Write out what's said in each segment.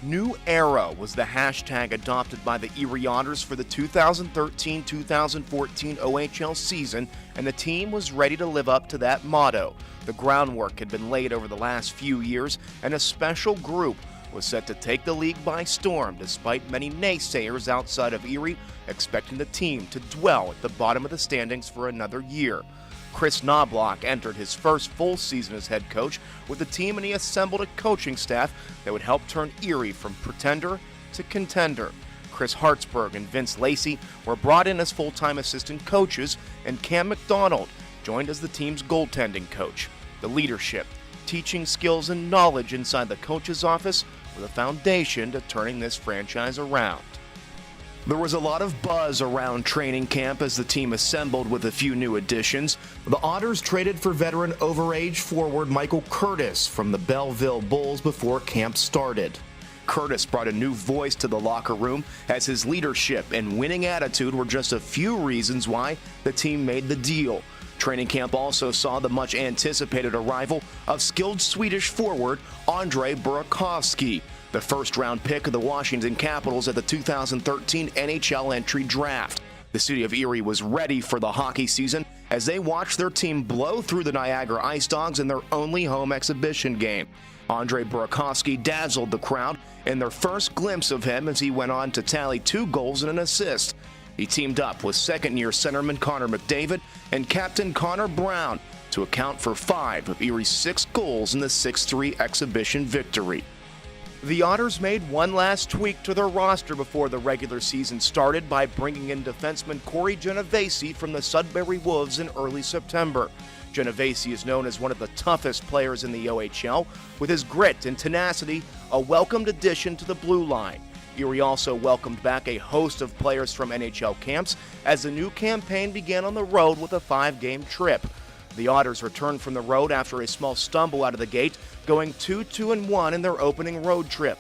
New Era was the hashtag adopted by the Erie Otters for the 2013-2014 OHL season, and the team was ready to live up to that motto. The groundwork had been laid over the last few years, and a special group was set to take the league by storm, despite many naysayers outside of Erie expecting the team to dwell at the bottom of the standings for another year. Chris Knobloch entered his first full season as head coach with the team, and he assembled a coaching staff that would help turn Erie from pretender to contender. Chris Hartsburg and Vince Lacey were brought in as full-time assistant coaches, and Cam McDonald joined as the team's goaltending coach. The leadership, teaching skills, and knowledge inside the coach's office were the foundation to turning this franchise around. There was a lot of buzz around training camp as the team assembled with a few new additions. The Otters traded for veteran overage forward Michael Curtis from the Belleville Bulls before camp started. Curtis brought a new voice to the locker room, as his leadership and winning attitude were just a few reasons why the team made the deal. Training camp also saw the much-anticipated arrival of skilled Swedish forward Andrei Burakovsky, the first-round pick of the Washington Capitals at the 2013 NHL entry draft. The city of Erie was ready for the hockey season as they watched their team blow through the Niagara Ice Dogs in their only home exhibition game. Andrei Burakovsky dazzled the crowd in their first glimpse of him as he went on to tally 2 goals and an assist. He teamed up with second-year centerman Connor McDavid and captain Connor Brown to account for 5 of Erie's 6 goals in the 6-3 exhibition victory. The Otters made one last tweak to their roster before the regular season started by bringing in defenseman Corey Genovese from the Sudbury Wolves in early September. Genovese is known as one of the toughest players in the OHL, with his grit and tenacity a welcomed addition to the blue line. Erie also welcomed back a host of players from NHL camps as the new campaign began on the road with a 5-game trip. The Otters returned from the road after a small stumble out of the gate, going 2-2-1 in their opening road trip.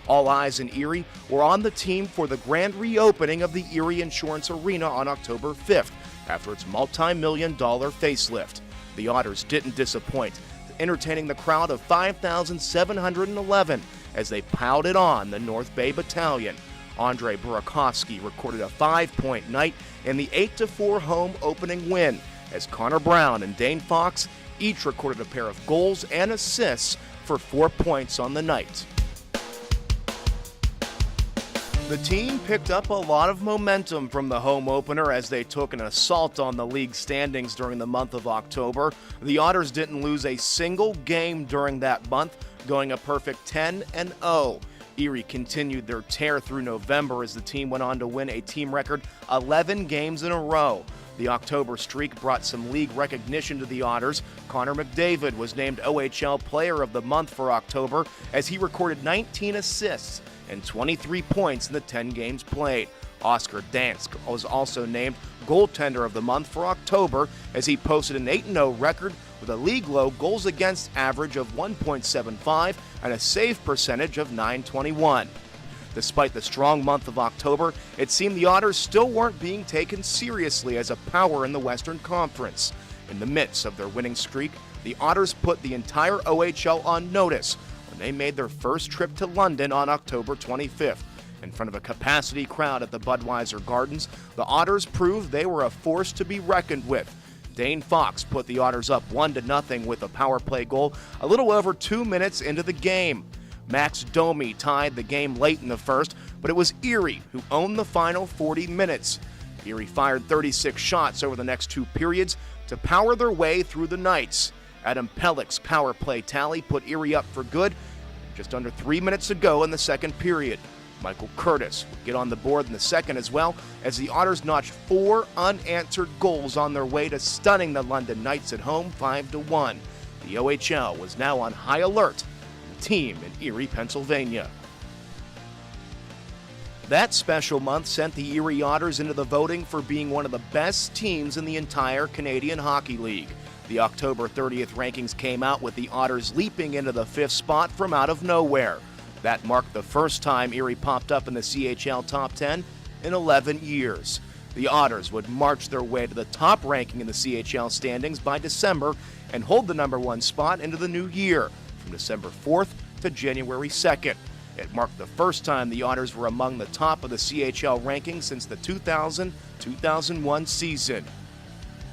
All eyes in Erie were on the team for the grand reopening of the Erie Insurance Arena on October 5th after its multi-million-dollar facelift. The Otters didn't disappoint, entertaining the crowd of 5,711 as they piled it on the North Bay Battalion. Andrei Burakovsky recorded a 5-point night in the 8-4 home opening win, as Connor Brown and Dane Fox each recorded a pair of goals and assists for 4 points on the night. The team picked up a lot of momentum from the home opener as they took an assault on the league standings during the month of October. The Otters didn't lose a single game during that month, going a perfect 10-0. Erie continued their tear through November as the team went on to win a team record 11 games in a row. The October streak brought some league recognition to the Otters. Connor McDavid was named OHL Player of the Month for October as he recorded 19 assists and 23 points in the 10 games played. Oscar Dansk was also named Goaltender of the Month for October as he posted an 8-0 record with a league-low goals against average of 1.75 and a save percentage of .921. Despite the strong month of October, it seemed the Otters still weren't being taken seriously as a power in the Western Conference. In the midst of their winning streak, the Otters put the entire OHL on notice when they made their first trip to London on October 25th. In front of a capacity crowd at the Budweiser Gardens, the Otters proved they were a force to be reckoned with. Dane Fox put the Otters up 1-0 with a power play goal a little over 2 minutes into the game. Max Domi tied the game late in the first, but it was Erie who owned the final 40 minutes. Erie fired 36 shots over the next 2 periods to power their way through the Knights. Adam Pellick's power play tally put Erie up for good just under 3 minutes to go in the second period. Michael Curtis would get on the board in the second as well, as the Otters notched 4 unanswered goals on their way to stunning the London Knights at home 5-1. The OHL was now on high alert for the team in Erie, Pennsylvania. That special month sent the Erie Otters into the voting for being one of the best teams in the entire Canadian Hockey League. The October 30th rankings came out with the Otters leaping into the 5th spot from out of nowhere. That marked the first time Erie popped up in the CHL Top 10 in 11 years. The Otters would march their way to the top ranking in the CHL standings by December and hold the number 1 spot into the new year from December 4th to January 2nd. It marked the first time the Otters were among the top of the CHL rankings since the 2000-2001 season.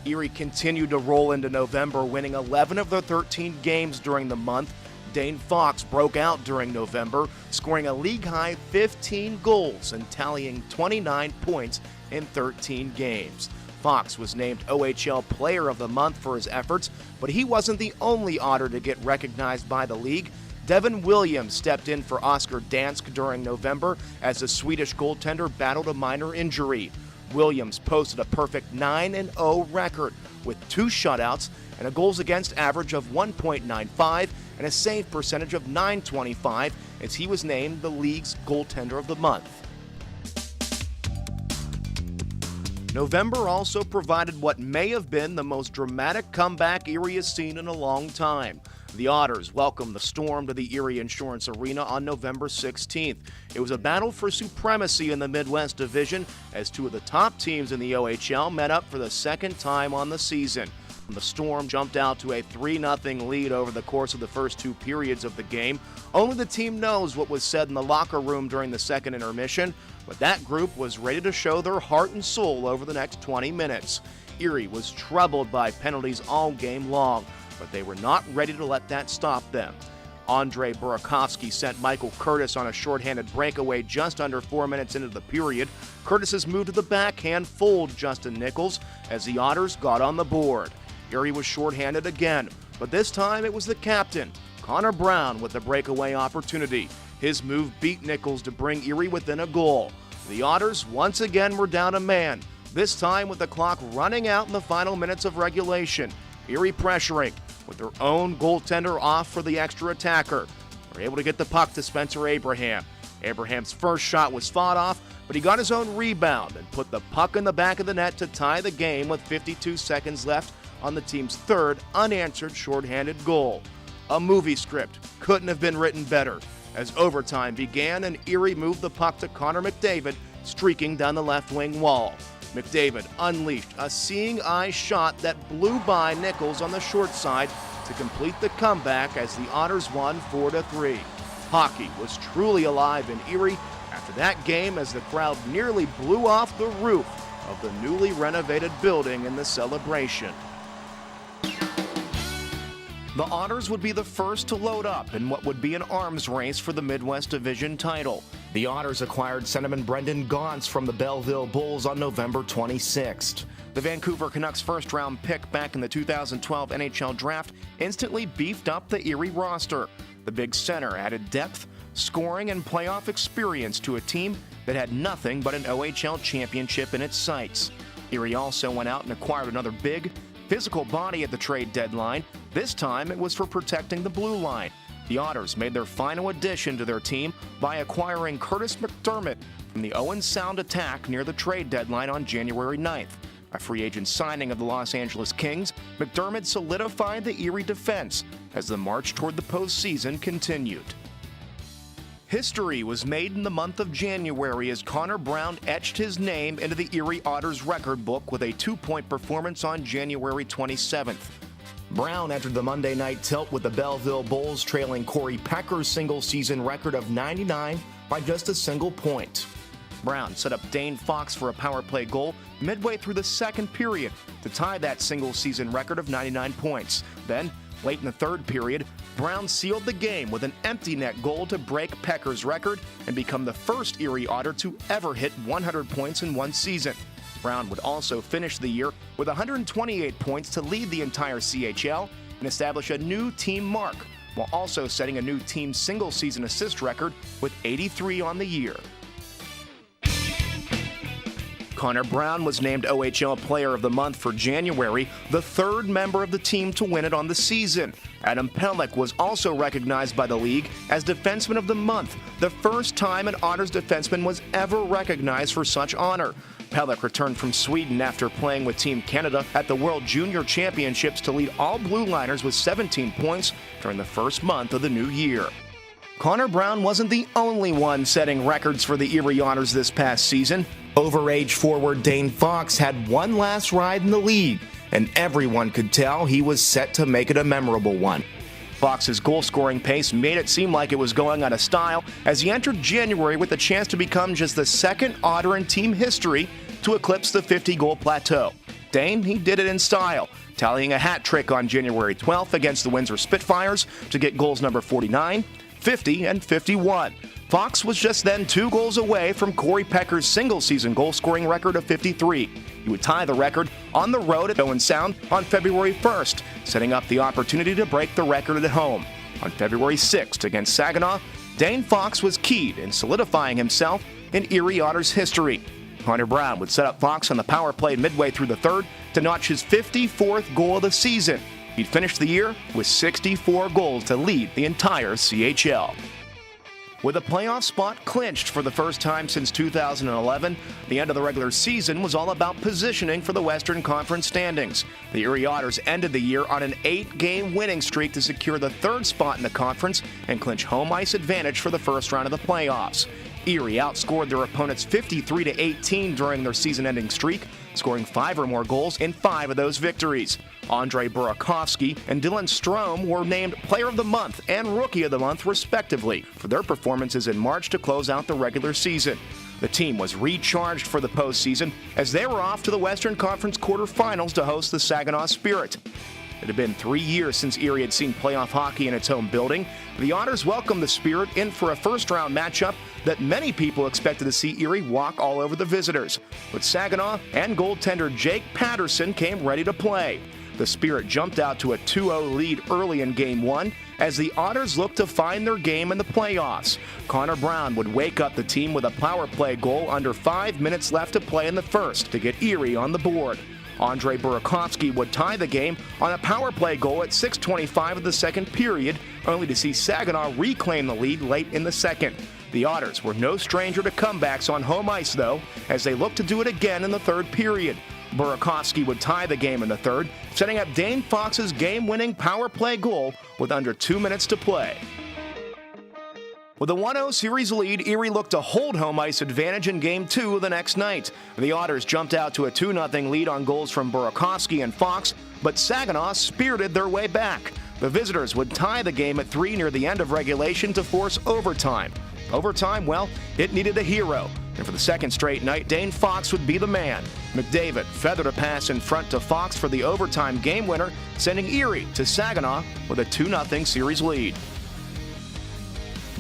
Erie continued to roll into November, winning 11 of their 13 games during the month. Dane Fox broke out during November, scoring a league-high 15 goals and tallying 29 points in 13 games. Fox was named OHL Player of the Month for his efforts, but he wasn't the only Otter to get recognized by the league. Devin Williams stepped in for Oscar Dansk during November as the Swedish goaltender battled a minor injury. Williams posted a perfect 9-0 record with 2 shutouts and a goals against average of 1.95 and a save percentage of .925 as he was named the league's goaltender of the month. November also provided what may have been the most dramatic comeback Erie has seen in a long time. The Otters welcomed the Storm to the Erie Insurance Arena on November 16th. It was a battle for supremacy in the Midwest Division as 2 of the top teams in the OHL met up for the second time on the season. The Storm jumped out to a 3-0 lead over the course of the first 2 periods of the game. Only the team knows what was said in the locker room during the second intermission, but that group was ready to show their heart and soul over the next 20 minutes. Erie was troubled by penalties all game long, but they were not ready to let that stop them. Andre Burakovsky sent Michael Curtis on a shorthanded breakaway just under 4 minutes into the period. Curtis's move to the backhand fooled Justin Nichols as the Otters got on the board. Erie was shorthanded again, but this time it was the captain, Connor Brown, with the breakaway opportunity. His move beat Nichols to bring Erie within a goal. The Otters once again were down a man, this time with the clock running out in the final minutes of regulation. Erie pressuring, with their own goaltender off for the extra attacker. They're able to get the puck to Spencer Abraham. Abraham's first shot was fought off, but he got his own rebound and put the puck in the back of the net to tie the game with 52 seconds left on the team's third unanswered shorthanded goal. A movie script couldn't have been written better. As overtime began and Erie moved the puck to Connor McDavid, streaking down the left wing wall. McDavid unleashed a seeing-eye shot that blew by Nichols on the short side to complete the comeback as the Otters won 4-3. Hockey was truly alive in Erie after that game as the crowd nearly blew off the roof of the newly renovated building in the celebration. The Otters would be the first to load up in what would be an arms race for the Midwest Division title. The Otters acquired centerman Brendan Gaunce from the Belleville Bulls on November 26th. The Vancouver Canucks first-round pick back in the 2012 NHL Draft instantly beefed up the Erie roster. The big center added depth, scoring, and playoff experience to a team that had nothing but an OHL championship in its sights. Erie also went out and acquired another big, physical body at the trade deadline. This time it was for protecting the blue line. The Otters made their final addition to their team by acquiring Curtis McDermott from the Owen Sound Attack near the trade deadline on January 9th. A free agent signing of the Los Angeles Kings, McDermott solidified the Erie defense as the march toward the postseason continued. History was made in the month of January as Connor Brown etched his name into the Erie Otters record book with a 2-point performance on January 27th. Brown entered the Monday night tilt with the Belleville Bulls trailing Corey Pecker's single-season record of 99 by just a single point. Brown set up Dane Fox for a power play goal midway through the second period to tie that single-season record of 99 points. Then, late in the third period, Brown sealed the game with an empty net goal to break Pecker's record and become the first Erie Otter to ever hit 100 points in one season. Brown would also finish the year with 128 points to lead the entire CHL and establish a new team mark, while also setting a new team single-season assist record with 83 on the year. Connor Brown was named OHL Player of the Month for January, the third member of the team to win it on the season. Adam Pelech was also recognized by the league as Defenseman of the Month, the first time an Otters defenseman was ever recognized for such honor. Pelech returned from Sweden after playing with Team Canada at the World Junior Championships to lead all Blue Liners with 17 points during the first month of the new year. Connor Brown wasn't the only one setting records for the Erie Otters this past season. Overage forward Dane Fox had one last ride in the league, and everyone could tell he was set to make it a memorable one. Fox's goal-scoring pace made it seem like it was going out of style as he entered January with a chance to become just the second Otter in team history to eclipse the 50-goal plateau. Dane, he did it in style, tallying a hat trick on January 12th against the Windsor Spitfires to get goals number 49, 50, and 51. Fox was just then 2 goals away from Corey Pecker's single-season goal-scoring record of 53. He would tie the record on the road at Owen Sound on February 1st, setting up the opportunity to break the record at home. On February 6th against Saginaw, Dane Fox was keyed in solidifying himself in Erie Otters history. Connor Brown would set up Fox on the power play midway through the third to notch his 54th goal of the season. He'd finished the year with 64 goals to lead the entire CHL. With a playoff spot clinched for the first time since 2011, the end of the regular season was all about positioning for the Western Conference standings. The Erie Otters ended the year on an 8-game winning streak to secure the 3rd spot in the conference and clinch home ice advantage for the first round of the playoffs. Erie outscored their opponents 53-18 during their season-ending streak, scoring 5 or more goals in 5 of those victories. Andrei Burakovsky and Dylan Strome were named Player of the Month and Rookie of the Month, respectively, for their performances in March to close out the regular season. The team was recharged for the postseason as they were off to the Western Conference quarterfinals to host the Saginaw Spirit. It had been 3 years since Erie had seen playoff hockey in its home building. The Otters welcomed the Spirit in for a first-round matchup that many people expected to see Erie walk all over the visitors. But Saginaw and goaltender Jake Patterson came ready to play. The Spirit jumped out to a 2-0 lead early in Game 1 as the Otters looked to find their game in the playoffs. Connor Brown would wake up the team with a power play goal under 5 minutes left to play in the first to get Erie on the board. Andrei Burakovsky would tie the game on a power play goal at 6:25 of the second period, only to see Saginaw reclaim the lead late in the second. The Otters were no stranger to comebacks on home ice, though, as they looked to do it again in the third period. Burakovsky would tie the game in the third, setting up Dane Fox's game-winning power play goal with under 2 minutes to play. With a 1-0 series lead, Erie looked to hold home ice advantage in Game 2 the next night. The Otters jumped out to a 2-0 lead on goals from Burakovsky and Fox, but Saginaw spirited their way back. The visitors would tie the game at 3 near the end of regulation to force overtime. Overtime, well, it needed a hero. And for the second straight night, Dane Fox would be the man. McDavid feathered a pass in front to Fox for the overtime game winner, sending Erie to Saginaw with a 2-0 series lead.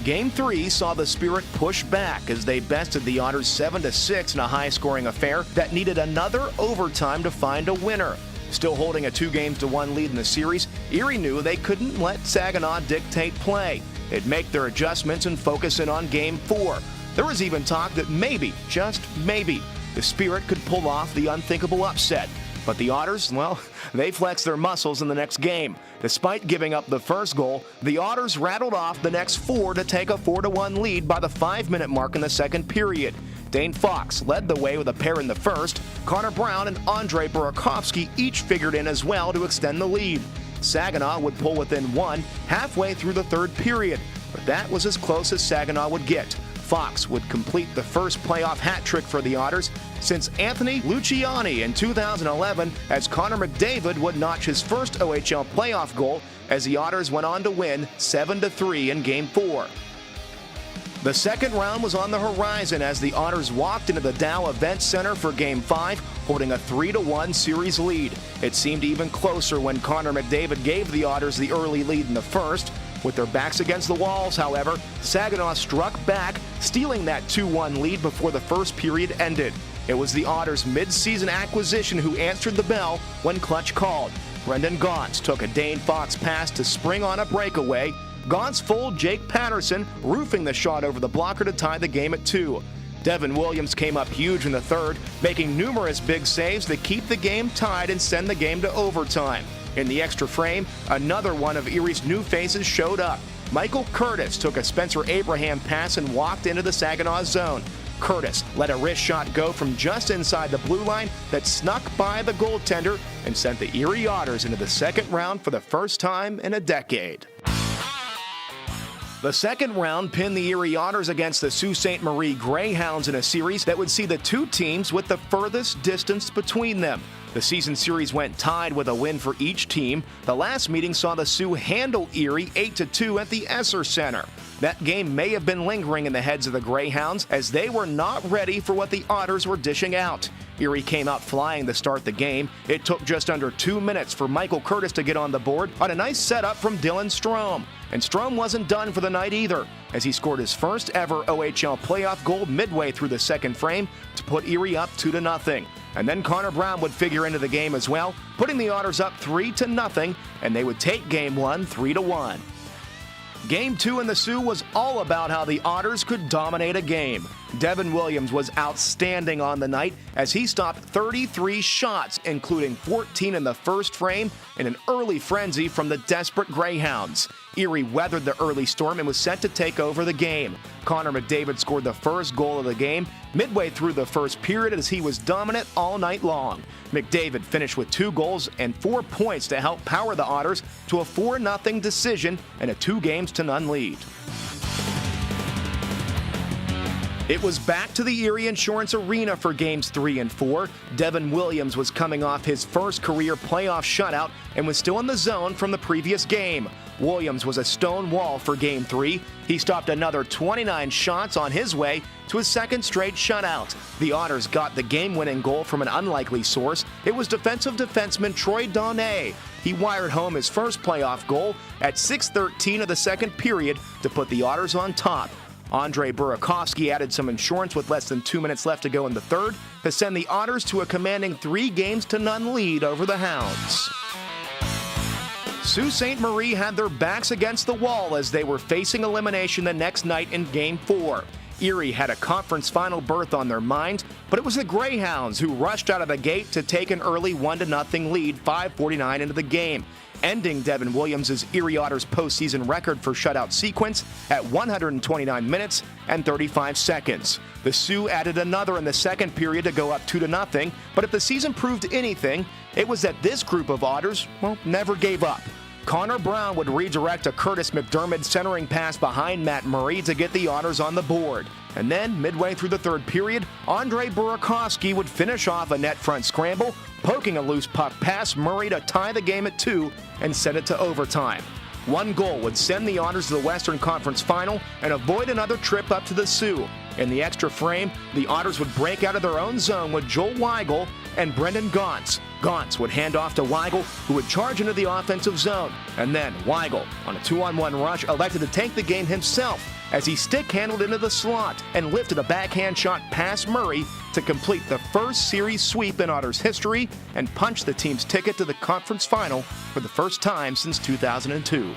Game 3 saw the Spirit push back as they bested the Otters 7-6 in a high-scoring affair that needed another overtime to find a winner. Still holding a 2-1 lead in the series, Erie knew they couldn't let Saginaw dictate play. They'd make their adjustments and focus in on Game 4. There was even talk that maybe, just maybe, the Spirit could pull off the unthinkable upset. But the Otters, well, they flexed their muscles in the next game. Despite giving up the first goal, the Otters rattled off the next 4 to take a 4-1 lead by the 5-minute mark in the second period. Dane Fox led the way with a pair in the first. Connor Brown and Andrei Burakovsky each figured in as well to extend the lead. Saginaw would pull within 1 halfway through the third period, but that was as close as Saginaw would get. Fox would complete the first playoff hat trick for the Otters since Anthony Luciani in 2011, as Connor McDavid would notch his first OHL playoff goal as the Otters went on to win 7-3 in Game 4. The second round was on the horizon as the Otters walked into the Dow Events Center for Game 5, holding a 3-1 series lead. It seemed even closer when Connor McDavid gave the Otters the early lead in the first. With their backs against the walls, however, Saginaw struck back, stealing that 2-1 lead before the first period ended. It was the Otters' mid-season acquisition who answered the bell when clutch called. Brendan Gaunce took a Dane Fox pass to spring on a breakaway. Gaunce fooled Jake Patterson, roofing the shot over the blocker to tie the game at 2. Devin Williams came up huge in the third, making numerous big saves to keep the game tied and send the game to overtime. In the extra frame, another one of Erie's new faces showed up. Michael Curtis took a Spencer Abraham pass and walked into the Saginaw zone. Curtis let a wrist shot go from just inside the blue line that snuck by the goaltender and sent the Erie Otters into the second round for the first time in a decade. The second round pinned the Erie Otters against the Sault Ste. Marie Greyhounds in a series that would see the two teams with the furthest distance between them. The season series went tied with a win for each team. The last meeting saw the Sioux handle Erie 8-2 at the Esser Center. That game may have been lingering in the heads of the Greyhounds as they were not ready for what the Otters were dishing out. Erie came out flying to start the game. It took just under 2 minutes for Michael Curtis to get on the board on a nice setup from Dylan Strome. And Strome wasn't done for the night either, as he scored his first ever OHL playoff goal midway through the second frame to put Erie up 2-0. And then Connor Brown would figure into the game as well, putting the Otters up 3-0, and they would take Game 1 3-1. Game 2 in the Sioux was all about how the Otters could dominate a game. Devin Williams was outstanding on the night as he stopped 33 shots, including 14 in the first frame, in an early frenzy from the desperate Greyhounds. Erie weathered the early storm and was set to take over the game. Connor McDavid scored the first goal of the game midway through the first period as he was dominant all night long. McDavid finished with 2 goals and 4 points to help power the Otters to a 4-0 decision and a 2-0 lead. It was back to the Erie Insurance Arena for Games 3 and 4. Devin Williams was coming off his first career playoff shutout and was still in the zone from the previous game. Williams was a stone wall for Game 3. He stopped another 29 shots on his way to his second straight shutout. The Otters got the game-winning goal from an unlikely source. It was defensive defenseman Troy Donnet. He wired home his first playoff goal at 6:13 of the second period to put the Otters on top. Andre Burakovsky added some insurance with less than 2 minutes left to go in the third to send the Otters to a commanding 3-0 lead over the Hounds. Sault Ste. Marie had their backs against the wall as they were facing elimination the next night in Game 4. Erie had a conference final berth on their mind, but it was the Greyhounds who rushed out of the gate to take an early 1-0 lead 5:49 into the game, ending Devin Williams' Erie Otters postseason record for shutout sequence at 129 minutes and 35 seconds. The Sioux added another in the second period to go up 2-0, but if the season proved anything, it was that this group of Otters, never gave up. Connor Brown would redirect a Curtis McDermott centering pass behind Matt Murray to get the Otters on the board. And then, midway through the third period, Andre Burakovsky would finish off a net front scramble, poking a loose puck past Murray to tie the game at 2 and send it to overtime. One goal would send the Otters to the Western Conference Final and avoid another trip up to the Sioux. In the extra frame, the Otters would break out of their own zone with Joel Weigel and Brendan Gauntz. Gauntz would hand off to Weigel, who would charge into the offensive zone. And then Weigel, on a 2-on-1 rush, elected to take the game himself as he stick-handled into the slot and lifted a backhand shot past Murray to complete the first series sweep in Otters history and punch the team's ticket to the conference final for the first time since 2002.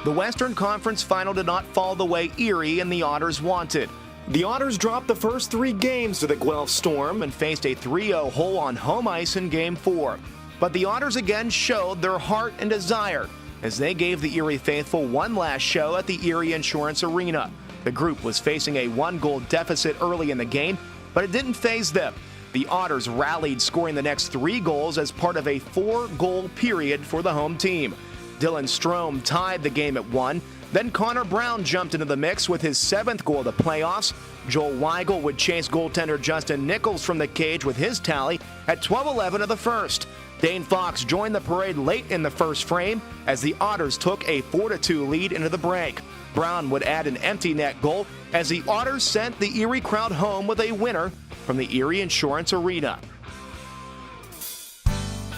The Western Conference Final did not fall the way Erie and the Otters wanted. The Otters dropped the first 3 games to the Guelph Storm and faced a 3-0 hole on home ice in Game 4. But the Otters again showed their heart and desire as they gave the Erie faithful one last show at the Erie Insurance Arena. The group was facing a 1-goal deficit early in the game, but it didn't faze them. The Otters rallied, scoring the next 3 goals as part of a 4-goal period for the home team. Dylan Strome tied the game at 1. Then Connor Brown jumped into the mix with his 7th goal of the playoffs. Joel Weigel would chase goaltender Justin Nichols from the cage with his tally at 12:11 of the first. Dane Fox joined the parade late in the first frame as the Otters took a 4-2 lead into the break. Brown would add an empty net goal as the Otters sent the Erie crowd home with a winner from the Erie Insurance Arena.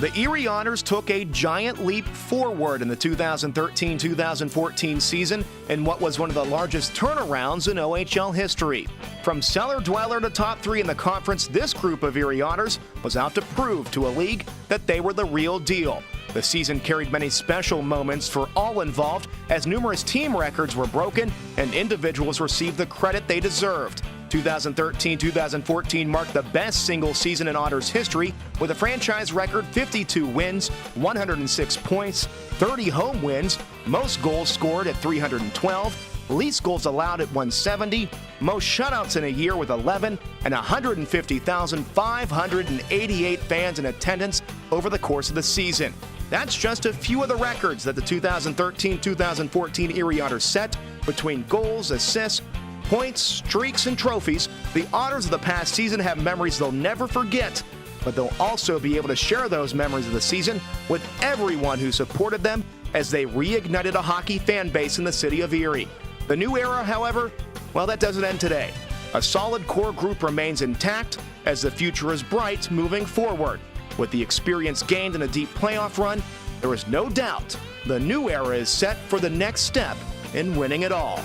The Erie Otters took a giant leap forward in the 2013-2014 season in what was one of the largest turnarounds in OHL history. From cellar dweller to top 3 in the conference, this group of Erie Otters was out to prove to a league that they were the real deal. The season carried many special moments for all involved as numerous team records were broken and individuals received the credit they deserved. 2013-2014 marked the best single season in Otters history with a franchise record 52 wins, 106 points, 30 home wins, most goals scored at 312, least goals allowed at 170, most shutouts in a year with 11, and 150,588 fans in attendance over the course of the season. That's just a few of the records that the 2013-2014 Erie Otters set between goals, assists, points, streaks, and trophies, the Otters of the past season have memories they'll never forget, but they'll also be able to share those memories of the season with everyone who supported them as they reignited a hockey fan base in the city of Erie. The new era, however, well, that doesn't end today. A solid core group remains intact as the future is bright moving forward. With the experience gained in a deep playoff run, there is no doubt the new era is set for the next step in winning it all.